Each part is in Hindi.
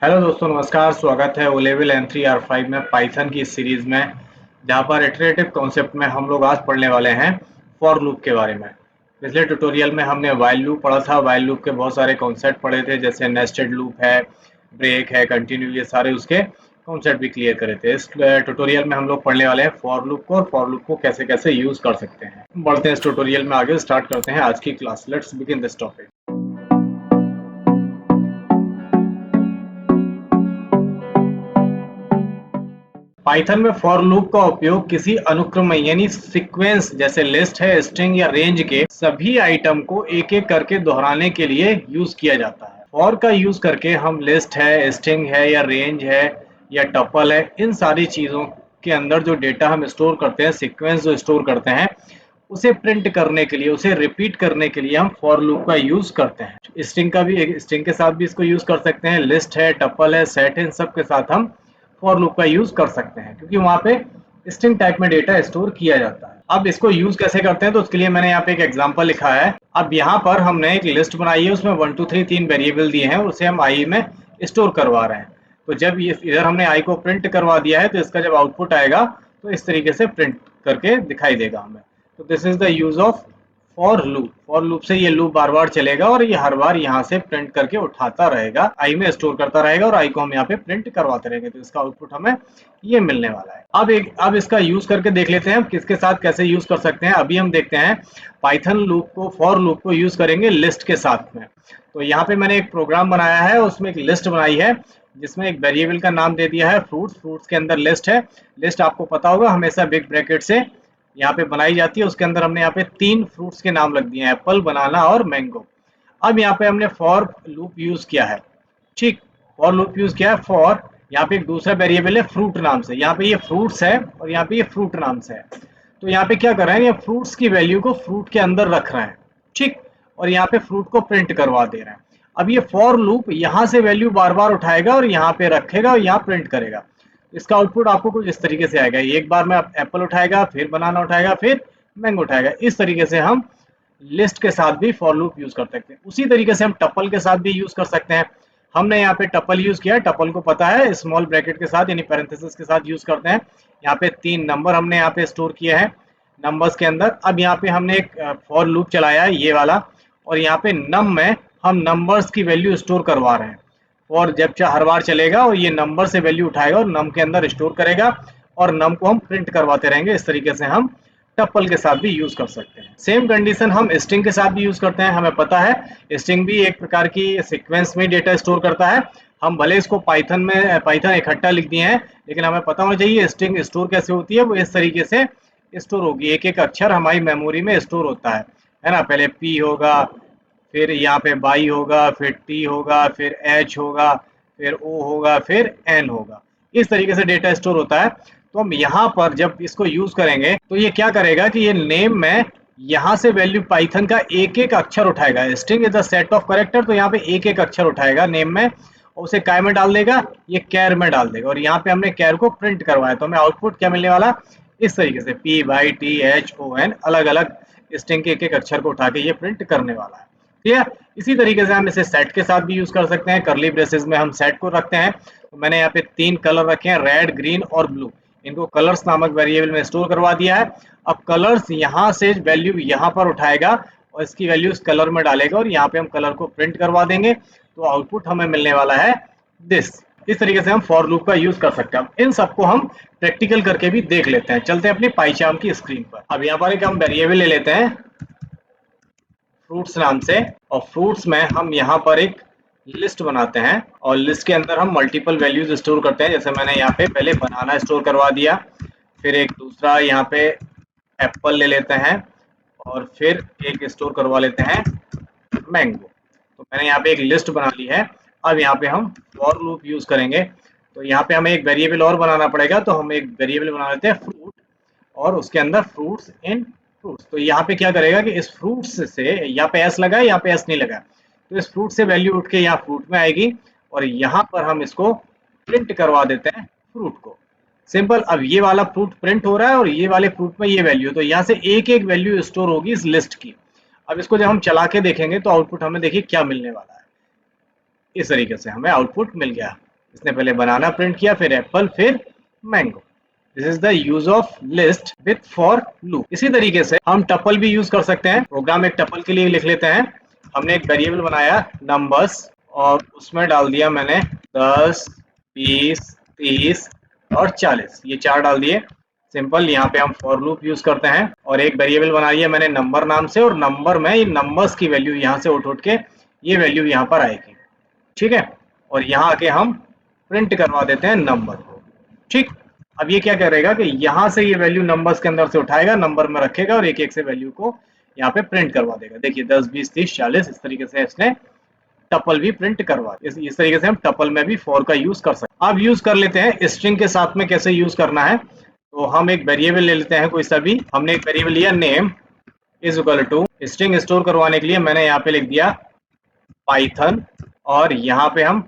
हेलो दोस्तों, नमस्कार। स्वागत है ओ लेवल N3 R5 में पाइथन की इस सीरीज में, जहाँ पर इटरेटिव कॉन्सेप्ट में हम लोग आज पढ़ने वाले हैं फॉर लूप के बारे में। पिछले ट्यूटोरियल में हमने व्हाइल लूप पढ़ा था। व्हाइल लूप के बहुत सारे कॉन्सेप्ट पढ़े थे, जैसे नेस्टेड लूप है, ब्रेक है, कंटिन्यू, ये सारे उसके कॉन्सेप्ट भी क्लियर करे थे। इस ट्यूटोरियल में हम लोग पढ़ने वाले हैं फॉर लूप को, और फॉर लूप को कैसे कैसे यूज कर सकते हैं। बढ़ते हैं इस ट्यूटोरियल में आगे, स्टार्ट करते हैं आज की class. Let's begin this topic. Python में फॉर लूप का उपयोग किसी अनुक्रम यानी सीक्वेंस जैसे लिस्ट है, स्ट्रिंग या रेंज के सभी आइटम को एक एक करके दोहराने के लिए यूज किया जाता है। फॉर का यूज करके हम लिस्ट है, स्ट्रिंग है या रेंज है या टपल है, इन सारी चीजों के अंदर जो डेटा हम स्टोर करते हैं, सीक्वेंस जो स्टोर करते हैं, उसे प्रिंट करने के लिए, उसे रिपीट करने के लिए हम फॉर लूप का यूज करते हैं। स्ट्रिंग का भी, स्ट्रिंग के साथ भी इसको यूज कर सकते हैं, लिस्ट है, टपल है, सेट है, इन सब के साथ हम फॉर लूप का यूज कर सकते हैं, क्योंकि वहां पे स्ट्रिंग टाइप में डेटा स्टोर किया जाता है। अब इसको यूज कैसे करते हैं, तो उसके लिए मैंने यहाँ पे एक एग्जांपल लिखा है। अब यहाँ पर हमने एक लिस्ट बनाई है, उसमें 1 2 3 3 वेरिएबल दिए हैं, उसे हम आई में स्टोर करवा रहे हैं। तो जब ये इधर हमने आई को प्रिंट करवा दिया है, तो इसका जब आउटपुट आएगा तो इस तरीके से प्रिंट करके दिखाई देगा हमें। तो this is the use of for loop. For loop से ये लूप बार बार चलेगा और ये हर बार यहाँ से प्रिंट करके उठाता रहेगा, आई में स्टोर करता रहेगा, और आई को हम यहाँ पे प्रिंट करवाते रहेंगे। तो इसका आउटपुट हमें ये मिलने वाला है। अब इसका यूज करके देख लेते हैं हम किसके साथ कैसे यूज कर सकते हैं। अभी हम देखते हैं पाइथन लूप को, फॉर लूप को यूज करेंगे लिस्ट के साथ में। तो यहाँ पे मैंने एक प्रोग्राम बनाया है, उसमें एक लिस्ट बनाई है, जिसमें एक वेरिएबल का नाम दे दिया है फ्रूट्स। फ्रूट्स के अंदर लिस्ट है। लिस्ट आपको पता होगा हमेशा बिग ब्रैकेट से यहाँ पे बनाई जाती है। उसके अंदर हमने यहाँ पे 3 फ्रूट्स के नाम लग दिए हैं, एप्पल, बनाना और मैंगो। अब यहाँ पे हमने फॉर लूप यूज किया है। ठीक, फॉर लूप यूज किया है। फॉर यहाँ पे एक दूसरा वेरिएबल है फ्रूट नाम से, यहाँ पे ये फ्रूट्स है और यहाँ पे ये फ्रूट नाम से है। तो यहाँ पे क्या कर रहे हैं, ये फ्रूट्स की वैल्यू को फ्रूट के अंदर रख रहे हैं। ठीक, और यहाँ पे फ्रूट को प्रिंट करवा दे रहे हैं। अब ये फॉर लूप यहाँ से वैल्यू बार बार उठाएगा और यहाँ पे रखेगा और यहाँ प्रिंट करेगा। इसका आउटपुट आपको कुछ इस तरीके से आएगा। एक बार में एप्पल उठाएगा, फिर बनाना उठाएगा, फिर मैंगो उठाएगा। इस तरीके से हम लिस्ट के साथ भी फॉर लूप यूज कर सकते हैं। उसी तरीके से हम टपल के साथ भी यूज कर सकते हैं। हमने यहाँ पे टपल यूज किया है। टपल को पता है स्मॉल ब्रैकेट के साथ यानी पैरेंथेसिस के साथ यूज करते हैं। यहाँ पे 3 नंबर हमने यहाँ पे स्टोर किए हैं नंबर्स के अंदर। अब यहाँ पे हमने एक फॉर लूप चलाया है, ये वाला, और यहाँ पे नम में हम नंबर्स की वैल्यू स्टोर करवा रहे हैं। और जब हर बार चलेगा और ये नंबर से वैल्यू उठाएगा और नम के अंदर स्टोर करेगा, और नम को हम प्रिंट करवाते रहेंगे। इस तरीके से हम टपल के साथ भी यूज कर सकते हैं। सेम कंडीशन हम स्ट्रिंग के साथ भी यूज करते हैं। हमें पता है स्ट्रिंग भी एक प्रकार की सीक्वेंस में डेटा स्टोर करता है। हम भले इसको पाइथन इकट्ठा लिख दिए हैं, लेकिन हमें पता होना चाहिए स्ट्रिंग स्टोर कैसे होती है। वो इस तरीके से स्टोर होगी, एक एक अक्षर हमारी मेमोरी में स्टोर होता है ना। पहले पी होगा, फिर यहाँ पे बाई होगा, फिर टी होगा, फिर एच होगा, फिर ओ होगा, फिर एन होगा। इस तरीके से डेटा स्टोर होता है। तो हम यहाँ पर जब इसको यूज करेंगे तो ये क्या करेगा कि ये नेम में यहाँ से वैल्यू पाइथन का एक एक अक्षर उठाएगा। String is a set of character, तो यहाँ पे एक एक अक्षर उठाएगा नेम में, और उसे काय में डाल देगा, ये कैर में डाल देगा। और यहाँ पे हमने कैर को प्रिंट करवाया, तो हमें आउटपुट क्या मिलने वाला, इस तरीके से P Y T H O N, अलग अलग स्ट्रिंग के एक एक अक्षर को उठा के ये प्रिंट करने वाला है। ठीक है। इसी तरीके से हम इसे सेट के साथ भी यूज कर सकते हैं। करली ब्रेसेस में हम सेट को रखते हैं। तो मैंने यहाँ पे 3 कलर रखे हैं, रेड, ग्रीन और ब्लू। इनको कलर्स नामक वेरिएबल में स्टोर करवा दिया है। अब कलर्स यहाँ से वैल्यू यहाँ पर उठाएगा और इसकी वैल्यू इस कलर में डालेगा, और यहाँ पे हम कलर को प्रिंट करवा देंगे। तो आउटपुट हमें मिलने वाला है दिस। इस तरीके से हम फॉर लूप का यूज कर सकते हैं। इन सबको हम प्रैक्टिकल करके भी देख लेते हैं। चलते हैं अपनी पाइचार्म की स्क्रीन पर। अब यहाँ पर एक हम वेरिएबल ले लेते हैं फ्रूट्स नाम से, और फ्रूट्स में हम यहाँ पर एक लिस्ट बनाते हैं, और लिस्ट के अंदर हम मल्टीपल वैल्यूज स्टोर करते हैं। जैसे मैंने यहाँ पे पहले बनाना स्टोर करवा दिया, फिर एक दूसरा यहाँ पे एप्पल ले लेते हैं, और फिर एक स्टोर करवा लेते हैं मैंगो। तो मैंने यहाँ पे एक लिस्ट बना ली है। अब यहाँ पे हम फॉर लूप यूज करेंगे। तो यहाँ पे हमें एक वेरिएबल और बनाना पड़ेगा। तो हम एक वेरिएबल बना लेते हैं फ्रूट, और उसके अंदर फ्रूट्स इन फ्रूट्स। तो यहाँ पे क्या करेगा कि इस फ्रूट्स से, यहाँ पे एस लगा है, यहाँ पे एस नहीं लगा, तो इस फ्रूट से वैल्यू उठ के यहाँ फ्रूट में आएगी, और यहाँ पर हम इसको प्रिंट करवा देते हैं फ्रूट को। सिंपल। अब ये वाला फ्रूट प्रिंट हो रहा है और ये वाले फ्रूट में ये वैल्यू, तो यहाँ से एक एक वैल्यू स्टोर होगी इस लिस्ट की। अब इसको जब हम चला के देखेंगे तो आउटपुट हमें देखिए क्या मिलने वाला है। इस तरीके से हमें आउटपुट मिल गया। इसने पहले बनाना प्रिंट किया, फिर एप्पल, फिर mango. This is the use of list with for loop. इसी तरीके से हम टपल भी यूज कर सकते हैं। प्रोग्राम एक टपल के लिए लिख लेते हैं। हमने एक वेरिएबल बनाया नंबर्स और उसमें डाल दिया मैंने 10, 20, 30 और 40, ये 4 डाल दिए। सिंपल, यहाँ पे हम फॉर लूप यूज करते हैं और एक वेरिएबल बना लिया मैंने नंबर नाम से, और नंबर में ये नंबर्स की वैल्यू यहाँ से उठ के ये वैल्यू यहाँ पर आएगी। ठीक है, और यहाँ आके हम प्रिंट करवा देते हैं नंबर को। ठीक, अब ये क्या करेगा कि यहाँ से ये वैल्यू नंबर्स के अंदर से उठाएगा, नंबर में रखेगा और एक एक से वैल्यू को यहाँ पे प्रिंट करवा देगा। देखिए 10, 20, 30, 40, इस तरीके से इसने टपल भी प्रिंट करवा। इस तरीके से हम टपल में भी फॉर का यूज कर सकते हैं। अब यूज कर लेते हैं स्ट्रिंग के साथ में कैसे यूज करना है। तो हम एक वेरिएबल ले लेते हैं कोई सा भी। हमने एक वेरिएबल लिया name is equal to, string store करवाने के लिए मैंने यहाँ पे लिख दिया पाइथन, और यहाँ पे हम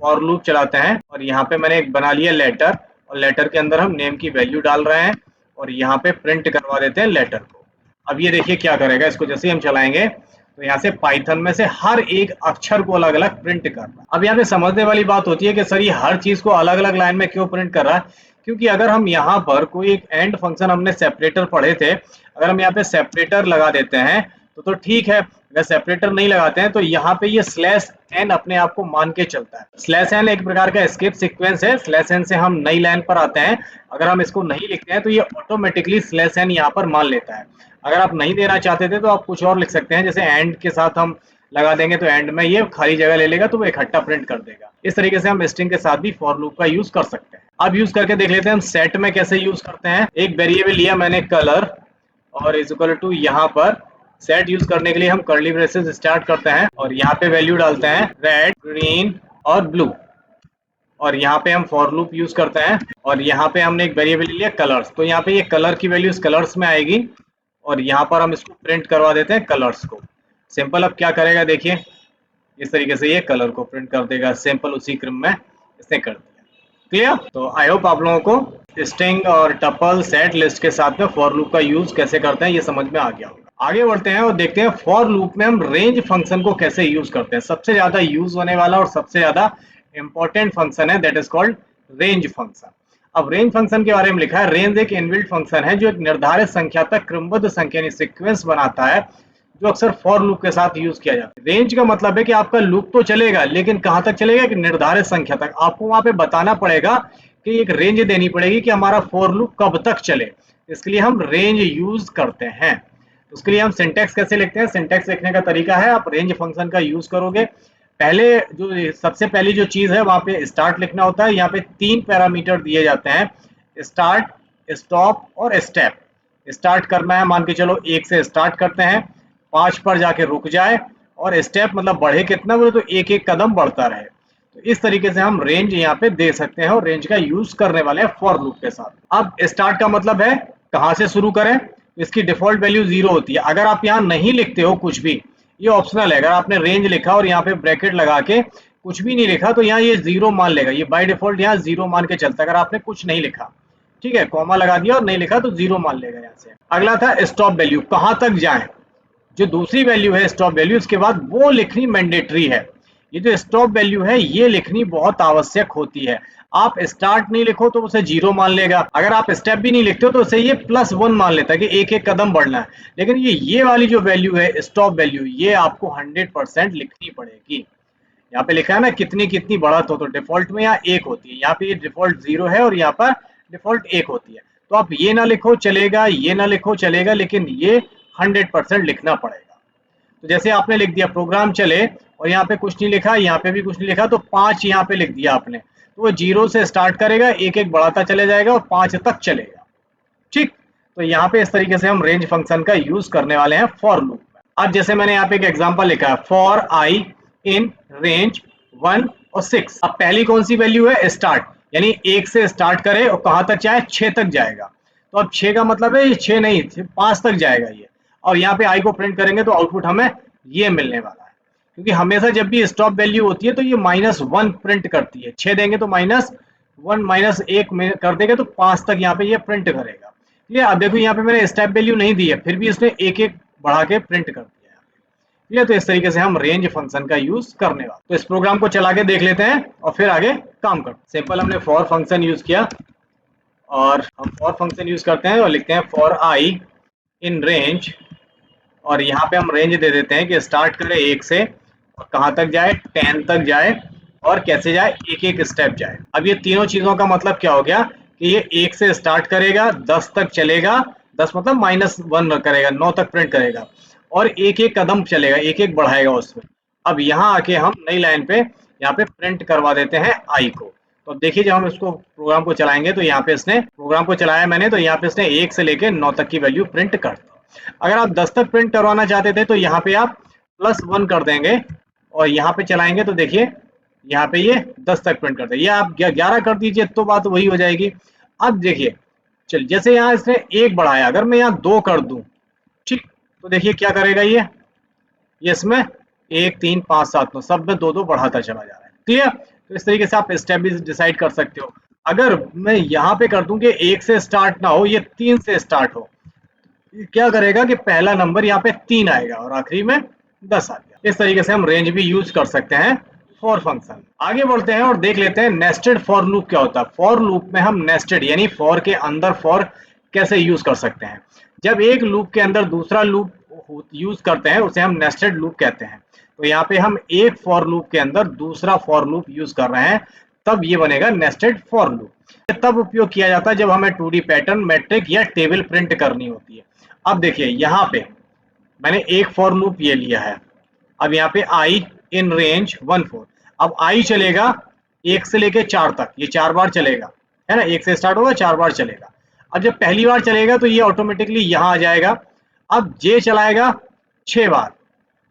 फॉर लूप चलाते हैं और यहाँ पे मैंने एक बना लिया लेटर, और लेटर के अंदर हम नेम की वैल्यू डाल रहे हैं और यहाँ पे प्रिंट करवा देते हैं लेटर को। अब ये देखिए क्या करेगा, इसको जैसे ही हम चलाएंगे तो यहाँ से पाइथन में से हर एक अक्षर को अलग अलग प्रिंट करना। अब यहाँ पे समझने वाली बात होती है कि सर ये हर चीज को अलग अलग लाइन में क्यों प्रिंट कर रहा है, क्योंकि अगर हम यहाँ पर कोई एक एंड फंक्शन हमने सेपरेटर पढ़े थे, अगर हम यहाँ पे सेपरेटर लगा देते हैं तो ठीक है। अगर सेपरेटर नहीं लगाते हैं तो यहाँ पे ये स्लैश एन अपने आप को मान के चलता है। स्लैश एन एक प्रकार का एस्केप सीक्वेंस है। स्लैश एन से हम नई लाइन पर आते हैं। अगर हम इसको नहीं लिखते हैं तो ये ऑटोमेटिकली स्लैश एन यहाँ पर मान लेता है। अगर आप नहीं देना चाहते थे तो आप कुछ और लिख सकते हैं, जैसे एंड के साथ हम लगा देंगे तो एंड में ये खाली जगह ले लेगा तो वो इकट्ठा प्रिंट कर देगा। इस तरीके से हम स्ट्रिंग के साथ भी फॉर लूप का यूज कर सकते हैं। अब यूज करके देख लेते हैं हम सेट में कैसे यूज करते हैं। एक वेरिएबल लिया मैंने कलर और इज इक्वल टू, यहाँ पर सेट यूज करने के लिए हम कर्ली ब्रेसेस स्टार्ट करते हैं और यहाँ पे वैल्यू डालते हैं रेड, ग्रीन और ब्लू, और यहाँ पे हम फॉर लूप यूज करते हैं और यहाँ पे हमने एक वेरिएबल लिया कलर्स, तो यहाँ पे ये कलर की वैल्यू इस कलर्स में आएगी और यहाँ पर हम इसको प्रिंट करवा देते हैं कलर्स को। सिंपल, अब क्या करेगा देखिए, इस तरीके से ये कलर को प्रिंट कर देगा। सिंपल उसी क्रम में इसने कर दिया। क्लियर? तो आई होप आप लोगों को स्ट्रिंग और टपल, सेट, लिस्ट के साथ में फॉर लूप का यूज कैसे करते हैं ये समझ में आ गया होगा। आगे बढ़ते हैं और देखते हैं फॉर लूप में हम रेंज फंक्शन को कैसे यूज करते हैं। सबसे ज्यादा यूज होने वाला और सबसे ज्यादा इंपॉर्टेंट फंक्शन है, that is called range function. अब रेंज फंक्शन के बारे में लिखा है, रेंज एक इनबिल्ट फंक्शन है जो एक निर्धारित संख्या तक क्रमबद्ध संख्या सीक्वेंस बनाता है, जो अक्सर फॉर लूप के साथ यूज किया जाता है। रेंज का मतलब है कि आपका लूप तो चलेगा, लेकिन कहां तक चलेगा, कि निर्धारित संख्या तक। आपको वहां पे बताना पड़ेगा कि एक रेंज देनी पड़ेगी कि हमारा फॉर लूप कब तक चले। इसके लिए हम रेंज यूज करते हैं। उसके लिए हम सिंटैक्स कैसे लिखते हैं, सिंटैक्स लिखने का तरीका है, आप रेंज फंक्शन का यूज करोगे। पहले जो सबसे पहली जो चीज है वहां पे स्टार्ट लिखना होता है। यहाँ पे 3 पैरामीटर दिए जाते हैं, स्टार्ट, स्टॉप और स्टेप। स्टार्ट करना है, मान के चलो 1 से स्टार्ट करते हैं, 5 पर जाके रुक जाए, और स्टेप मतलब बढ़े कितना, बोले तो एक एक कदम बढ़ता रहे। तो इस तरीके से हम रेंज यहाँ पे दे सकते हैं और रेंज का यूज करने वाले हैं फॉर लूप के साथ। अब स्टार्ट का मतलब है कहाँ से शुरू करें, इसकी डिफॉल्ट वैल्यू 0 होती है। अगर आप यहाँ नहीं लिखते हो कुछ भी, ये ऑप्शनल है, अगर आपने रेंज लिखा और यहाँ पे ब्रैकेट लगा के कुछ भी नहीं लिखा तो यहाँ ये 0 मान लेगा। ये बाय डिफॉल्ट यहाँ 0 मान के चलता है अगर आपने कुछ नहीं लिखा। ठीक है, कॉमा लगा दिया और नहीं लिखा तो 0 मान लेगा यहाँ से। अगला था स्टॉप वैल्यू, कहाँ तक जाए, जो दूसरी वैल्यू है स्टॉप वैल्यू, इसके बाद वो लिखनी मैंडेटरी है। ये जो स्टॉप वैल्यू है ये लिखनी बहुत आवश्यक होती है। आप स्टार्ट नहीं लिखो तो उसे 0 मान लेगा, अगर आप स्टेप भी नहीं लिखते हो तो उसे ये +1 मान लेता है कि एक एक कदम बढ़ना है। लेकिन ये वाली जो वैल्यू है स्टॉप वैल्यू, ये आपको 100% लिखनी पड़ेगी। यहाँ पे लिखा है ना कितनी कितनी बढ़त हो, तो डिफॉल्ट में यहाँ 1 होती है, यहाँ पे ये डिफॉल्ट 0 है और यहाँ पर डिफॉल्ट 1 होती है। तो आप ये ना लिखो चलेगा, ये ना लिखो चलेगा, लेकिन ये 100% लिखना पड़ेगा। तो जैसे आपने लिख दिया प्रोग्राम चले और यहाँ पे कुछ नहीं लिखा, यहाँ पे भी कुछ नहीं लिखा, तो 5 यहाँ पे लिख दिया आपने, तो वो 0 से स्टार्ट करेगा, एक एक बढ़ाता चले जाएगा और 5 तक चलेगा। ठीक, तो यहाँ पे इस तरीके से हम रेंज फंक्शन का यूज करने वाले हैं फॉर लूप में। अब जैसे मैंने यहाँ पे एक एग्जांपल लिखा है, फॉर आई इन रेंज 1 और 6। अब पहली कौन सी वैल्यू है, स्टार्ट, यानी 1 से स्टार्ट करे और कहां तक जाए, 6 तक जाएगा। तो अब 6 का मतलब है ये 6 नहीं 5 तक जाएगा ये, और यहाँ पे आई को प्रिंट करेंगे तो आउटपुट हमें ये मिलने वाला है। क्योंकि हमेशा जब भी स्टॉप वैल्यू होती है तो ये -1 प्रिंट करती है। 6 देंगे तो -1 -1 कर देगा तो 5 तक यहाँ पे ये प्रिंट करेगा। ये अब देखो यहाँ पे मैंने स्टेप वैल्यू नहीं दी है, फिर भी इसने एक एक बढ़ा के प्रिंट कर दिया। क्लियर। तो इस तरीके से हम रेंज फंक्शन का यूज करने वाले। तो इस प्रोग्राम को चला के देख लेते हैं और फिर आगे काम करते हैं। सिंपल हमने फॉर फंक्शन यूज किया और हम फॉर फंक्शन यूज करते हैं और लिखते हैं फॉर आई इन रेंज, और यहाँ पे हम रेंज दे देते हैं कि स्टार्ट करे 1 से और कहाँ तक जाए, 10 तक जाए, और कैसे जाए, एक एक स्टेप जाए। अब ये तीनों चीजों का मतलब क्या हो गया कि ये 1 से स्टार्ट करेगा, 10 तक चलेगा, 10 मतलब -1 करेगा, 9 तक प्रिंट करेगा, और एक एक कदम चलेगा, एक एक बढ़ाएगा उसमें। अब यहाँ आके हम नई लाइन पे यहाँ पे प्रिंट करवा देते हैं आई को। तो देखिए जब हम इसको प्रोग्राम को चलाएंगे तो यहाँ पे इसने प्रोग्राम को चलाया मैंने, तो यहाँ पे इसने 1 से लेके 9 तक की वैल्यू प्रिंट कर दी। अगर आप 10 तक प्रिंट करवाना चाहते थे तो यहाँ पे आप +1 कर देंगे और यहाँ पे चलाएंगे तो देखिए यहाँ पे ये 10 तक प्रिंट कर दे, या आप 11 कर दीजिए तो बात वही हो जाएगी। अब देखिए चल जैसे यहाँ इसने 1 बढ़ाया, अगर मैं यहाँ 2 कर दूं, ठीक, तो देखिए क्या करेगा ये इसमें 1 3 5 7 9 सब में 2 2 बढ़ाता चला जा रहा है। क्लियर। तो इस तरीके से आप स्टेप भी डिसाइड कर सकते हो। अगर मैं यहाँ पे कर दूं कि 1 से स्टार्ट ना हो, ये 3 से स्टार्ट हो, क्या करेगा कि पहला नंबर यहाँ पे 3 आएगा और आखिरी में 10 आ गया। इस तरीके से हम रेंज भी यूज कर सकते हैं फॉर फंक्शन। आगे बढ़ते हैं और देख लेते हैं नेस्टेड फॉर लूप क्या होता है। फॉर लूप में हम नेस्टेड यानी फॉर के अंदर फॉर कैसे यूज कर सकते हैं। जब एक लूप के अंदर दूसरा लूप यूज करते हैं उसे हम नेस्टेड लूप कहते हैं। तो यहाँ पे हम एक फॉर लूप के अंदर दूसरा फॉर लूप यूज कर रहे हैं, तब ये बनेगा नेस्टेड फॉर लूप। तब उपयोग किया जाता है जब हमें 2D पैटर्न, मैट्रिक या टेबल प्रिंट करनी होती है। अब देखिए यहाँ पे मैंने एक फॉर लूप ये लिया है। अब यहाँ पे आई इन रेंज 1 4, अब आई चलेगा 1 से लेके 4 तक, ये 4 बार चलेगा, है ना, 1 से स्टार्ट होगा 4 बार चलेगा। अब जब पहली बार चलेगा तो ये ऑटोमेटिकली यहाँ आ जाएगा। अब जे चलाएगा 6 बार,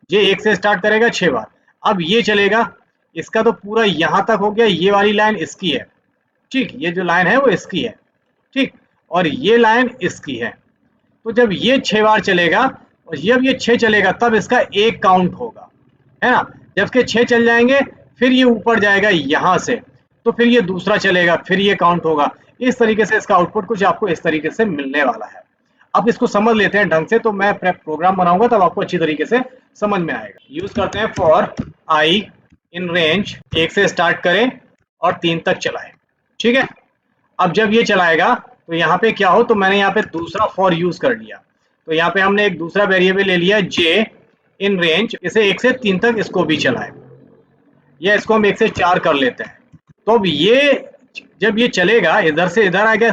जे 1 से स्टार्ट करेगा 6 बार। अब ये चलेगा, इसका तो पूरा यहाँ तक हो गया, ये वाली लाइन इसकी है, ठीक, ये जो लाइन है वो इसकी है, ठीक, और ये लाइन इसकी है। तो जब ये 6 बार चलेगा और जब ये 6 चलेगा तब इसका एक काउंट होगा, है ना। जब इसके 6 चल जाएंगे फिर ये ऊपर जाएगा यहाँ से, तो फिर ये दूसरा चलेगा, फिर ये काउंट होगा। इस तरीके से इसका आउटपुट कुछ आपको इस तरीके से मिलने वाला है। अब इसको समझ लेते हैं ढंग से, तो मैं प्रोग्राम बनाऊंगा तब आपको अच्छी तरीके से समझ में आएगा। यूज करते हैं फॉर आई इन रेंज, 1 से स्टार्ट करें और 3 तक चलाएं, ठीक है। अब जब ये चलाएगा तो यहाँ पे क्या हो, तो मैंने यहाँ पे दूसरा फॉर यूज कर लिया। तो यहाँ पे हमने एक दूसरा वेरिएबल ले लिया जे इन रेंज, इसे 1 से 3 तक इसको भी चलाएं, या इसको हम 1 से 4 कर लेते हैं। तो अब ये जब ये चलेगा इधर से इधर आ गया,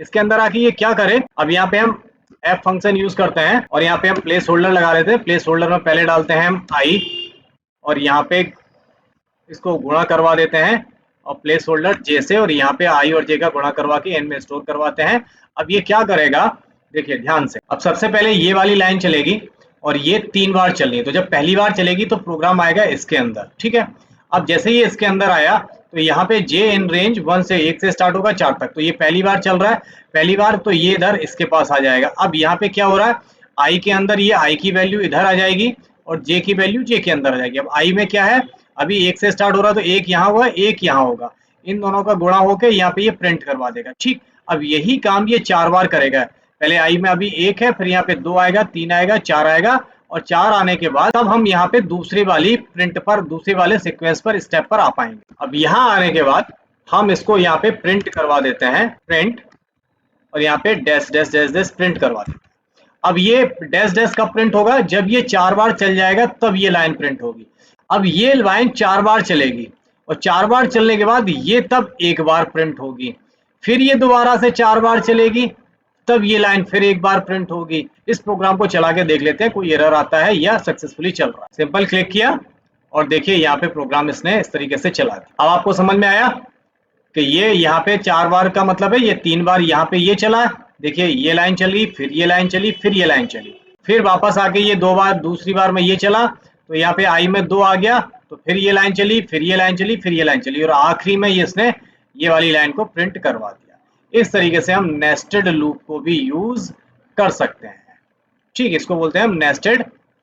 इसके अंदर आके ये क्या करे, अब यहाँ पे हम एफ फंक्शन यूज करते हैं और यहाँ पे हम प्लेस होल्डर लगा लेते हैं। प्लेस होल्डर में पहले डालते हैं हम आई और यहाँ पे इसको गुणा करवा देते हैं और प्लेस होल्डर जे से, और यहाँ पे आई और जे का गुणा करवा के एन में स्टोर करवाते हैं। अब ये क्या करेगा, देखिए ध्यान से, अब सबसे पहले ये वाली लाइन चलेगी और ये 3 बार चलनी है। तो जब पहली बार चलेगी तो प्रोग्राम आएगा इसके अंदर, ठीक है। अब जैसे ही इसके अंदर आया तो यहाँ पे जे इन रेंज 1 से 1 से स्टार्ट होगा 4 तक, तो ये पहली बार चल रहा है, पहली बार, तो ये इधर इसके पास आ जाएगा। अब यहाँ पे क्या हो रहा है, आई के अंदर ये आई की वैल्यू इधर आ जाएगी और जे की वैल्यू जे के अंदर आ जाएगी। अब आई में क्या है, अभी 1 से स्टार्ट हो रहा है तो 1 यहाँ होगा, 1 यहाँ होगा, इन दोनों का गुणा होकर यहाँ पे ये प्रिंट करवा देगा, ठीक। अब यही काम ये 4 बार करेगा। पहले आई में अभी 1 है, फिर यहाँ पे 2 आएगा, 3 आएगा, 4 आएगा, और 4 आने के बाद तब हम यहाँ पे दूसरी वाली प्रिंट पर, दूसरे वाले सीक्वेंस पर, स्टेप पर आ पाएंगे। अब यहाँ आने के बाद हम इसको यहाँ पे प्रिंट करवा देते हैं, प्रिंट, और यहाँ पे dash dash dash dash print करवा देते हैं। अब ये डैश डैश कब प्रिंट होगा, जब ये 4 बार चल जाएगा तब ये लाइन प्रिंट होगी। अब ये लाइन 4 बार चलेगी और 4 बार चलने के बाद ये तब 1 बार प्रिंट होगी, फिर ये दोबारा से 4 बार चलेगी, तब ये लाइन फिर 1 बार प्रिंट होगी। इस प्रोग्राम को चला के देख लेते हैं कोई एरर आता है या सक्सेसफुली चल रहा है। सिंपल क्लिक किया और देखिए यहाँ पे प्रोग्राम इसने इस तरीके से चला दिया। अब आपको समझ में आया कि ये यहाँ पे 4 बार का मतलब है ये 3 बार यहाँ पे ये चला, देखिए ये लाइन चली, फिर ये लाइन चली, फिर ये लाइन चली, फिर वापस आके ये 2 बार, दूसरी बार में ये चला, तो यहाँ पे आई में 2 आ गया, तो फिर ये लाइन चली, फिर ये लाइन चली, फिर ये लाइन चली, और आखिरी में इसने ये वाली लाइन को प्रिंट करवा दिया। इस तरीके से हम नेस्टेड लूप को भी यूज कर सकते हैं, ठीक, इसको बोलते हैं हम नेस्टेड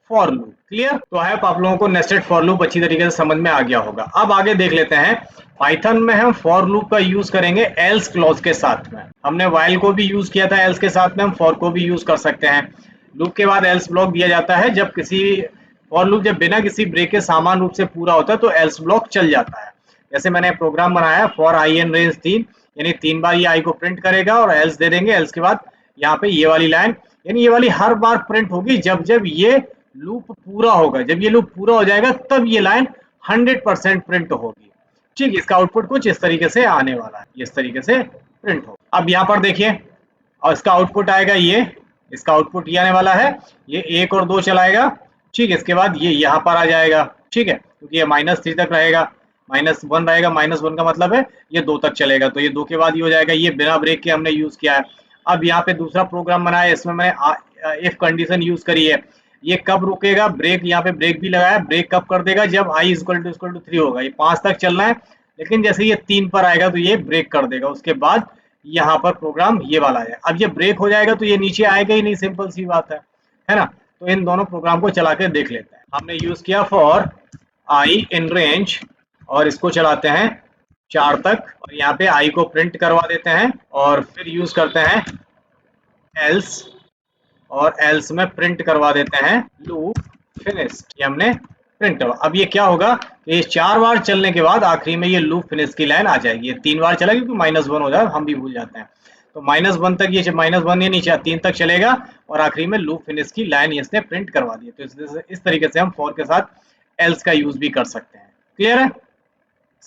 फॉर लूप। क्लियर। तो आई होप आप लोगों को नेस्टेड फॉर लूप अच्छी तरीके से समझ में आ गया होगा। अब आगे देख लेते हैं, पाइथन में हम फॉर लूप का यूज करेंगे एल्स क्लॉज के साथ में। हमने व्हाइल को भी यूज किया था, एल्स के साथ में हम फॉर को भी यूज कर सकते हैं। लूप के बाद एल्स ब्लॉक दिया जाता है जब किसी फॉर लूप जब बिना किसी ब्रेक के समान रूप से पूरा होता है तो एल्स ब्लॉक चल जाता है। जैसे मैंने प्रोग्राम बनाया है फॉर आई एन रेंज 3, यानी 3 बार ये आई को प्रिंट करेगा और एल्स दे देंगे। एल्स के बाद यहाँ पे ये वाली लाइन, यानी ये वाली हर बार प्रिंट होगी जब जब ये लूप पूरा होगा। जब ये लूप पूरा हो जाएगा तब ये लाइन 100% प्रिंट होगी। ठीक, इसका आउटपुट कुछ इस तरीके से आने वाला है, इस तरीके से प्रिंट हो। अब यहाँ पर देखिए, और इसका आउटपुट आएगा ये, इसका आउटपुट ये आने वाला है, ये 1 और 2 चलाएगा। ठीक है, इसके बाद ये यहाँ पर आ जाएगा। ठीक है, क्योंकि ये -3 तक रहेगा, -1 रहेगा, -1 का मतलब है ये 2 तक चलेगा, तो ये 2 के बाद ये हो जाएगा। ये बिना ब्रेक के हमने यूज किया है। अब यहाँ पे दूसरा प्रोग्राम बनाया है, इसमें मैंने इफ कंडीशन यूज करी है। ये कब रुकेगा, ब्रेक, यहाँ पे ब्रेक भी लगाया, ब्रेक कब कर देगा, जब i = 3 होगा। ये 5 तक चलना है, लेकिन जैसे ये 3 पर आएगा तो ये ब्रेक कर देगा। उसके बाद यहाँ पर प्रोग्राम ये वाला है। अब ये ब्रेक हो जाएगा तो ये नीचे आएगा ही नहीं, सिंपल सी बात है ना। तो इन दोनों प्रोग्राम को चला के देख लेते हैं। हमने यूज किया फॉर आई इन रेंज, और इसको चलाते हैं 4 तक, और यहाँ पे आई को प्रिंट करवा देते हैं, और फिर यूज करते हैं एल्स, और एल्स में प्रिंट करवा देते हैं लूप फिनिश्ड। ये हमने प्रिंट करवा। अब ये क्या होगा, ये 4 बार चलने के बाद आखिरी में ये लूप फिनिश की लाइन आ जाएगी। ये 3 बार चला क्योंकि -1 हो जाए, हम भी भूल जाते हैं। तो -1 तक ये -1 ये नीचे 3 तक चलेगा, और आखिरी में लूप फिनिश की लाइन इसने प्रिंट करवा दी। तो इस तरीके से हम फॉर के साथ एल्स का यूज भी कर सकते हैं। क्लियर है,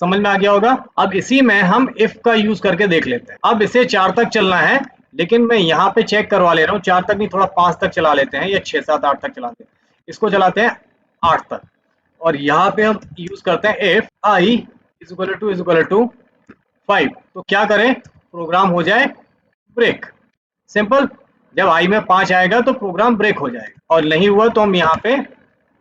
समझ में आ गया होगा। अब इसी में हम इफ का यूज करके देख लेते हैं। अब इसे 4 तक चलना है, लेकिन मैं यहाँ पे चेक करवा ले रहा हूँ 4 तक नहीं, थोड़ा 5 तक चला लेते हैं, या 6, 7, 8 तक चलाते हैं। इसको चलाते हैं 8 तक, और यहाँ पे हम यूज करते हैं इफ आई = 5। तो क्या करें, प्रोग्राम हो जाए ब्रेक। सिंपल, जब आई में 5 आएगा तो प्रोग्राम ब्रेक हो जाएगा, और नहीं हुआ तो हम यहाँ पे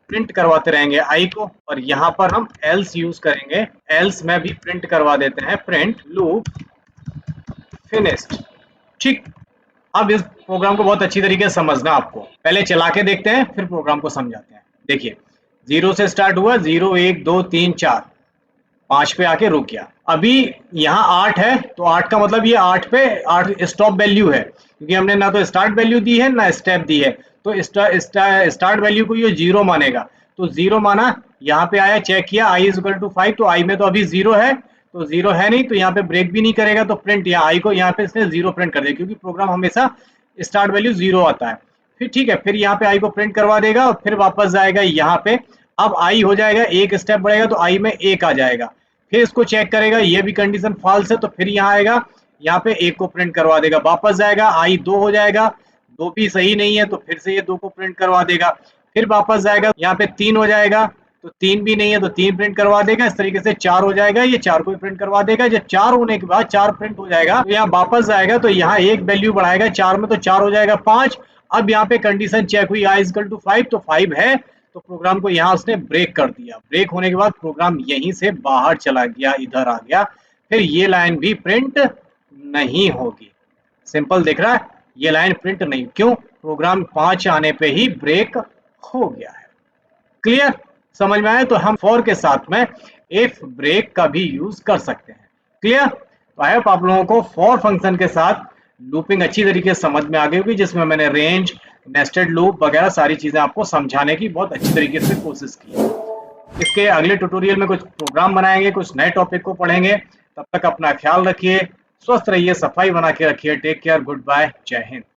प्रिंट करवाते रहेंगे आई को, और यहाँ पर हम एल्स यूज करेंगे। एल्स में भी प्रिंट करवा देते हैं प्रिंट लूप फिनिश्ड। ठीक, अब इस प्रोग्राम को बहुत अच्छी तरीके से समझना आपको। पहले चला के देखते हैं, फिर प्रोग्राम को समझाते हैं। देखिए, 0 से स्टार्ट हुआ, 0, 1, 2, 3, 4, 5 पे आके रुक गया। अभी यहाँ 8 है, तो 8 का मतलब ये 8 पे 8 स्टॉप वैल्यू है, क्योंकि हमने ना तो स्टार्ट वैल्यू दी है ना स्टेप दी है। तो स्टार्ट वैल्यू को ये 0 मानेगा, तो 0 माना, यहाँ पे आया, चेक किया i = 5, तो i में तो अभी 0 है, तो 0 है नहीं, तो यहाँ पे ब्रेक भी नहीं करेगा, तो प्रिंट यहाँ i को यहाँ पे इसने 0 प्रिंट कर दिया, क्योंकि प्रोग्राम हमेशा स्टार्ट वैल्यू 0 आता है। फिर ठीक है, फिर यहाँ पे i को प्रिंट करवा देगा, और फिर वापस जाएगा यहाँ पे। अब i हो जाएगा, एक स्टेप बढ़ेगा तो i में 1 आ जाएगा। फिर इसको चेक करेगा, ये भी कंडीशन फॉल्स है, तो फिर यहाँ आएगा, यहाँ पे 1 को प्रिंट करवा देगा, वापस जाएगा, i 2 हो जाएगा, 2 भी सही नहीं है, तो फिर से ये 2 को प्रिंट करवा देगा। फिर वापस जाएगा, यहाँ पे 3 हो जाएगा, तो 3 भी नहीं है, तो 3 प्रिंट करवा देगा। इस तरीके से 4 हो जाएगा, ये 4 को भी प्रिंट करवा देगा। जब 4 होने के बाद 4 प्रिंट हो जाएगा, तो यहाँ वापस जाएगा, तो यहाँ एक वैल्यू बढ़ाएगा 4 में, तो 4 हो जाएगा 5। अब यहाँ पे कंडीशन चेक हुई, i = 5, तो 5 है, तो प्रोग्राम को यहाँ उसने ब्रेक कर दिया। ब्रेक होने के बाद प्रोग्राम यहीं से बाहर चला गया, इधर आ गया, फिर ये लाइन भी प्रिंट नहीं होगी। सिंपल दिख रहा है, ये लाइन प्रिंट नहीं, क्यों, प्रोग्राम 5 आने पे ही ब्रेक हो गया है। क्लियर, समझ में आया। तो हम फॉर के साथ में इफ ब्रेक का भी यूज कर सकते हैं। क्लियर, तो आई होप आप लोगों को फॉर फंक्शन के साथ लूपिंग अच्छी तरीके से समझ में आ गई होगी, जिसमें मैंने रेंज, नेस्टेड लूप वगैरह सारी चीजें आपको समझाने की बहुत अच्छी तरीके से कोशिश की है। इसके अगले ट्यूटोरियल में कुछ प्रोग्राम बनाएंगे, कुछ नए टॉपिक को पढ़ेंगे। तब तक अपना ख्याल रखिए, स्वस्थ रहिए, सफाई बना के रखिए। टेक केयर, गुड बाय, जय हिंद।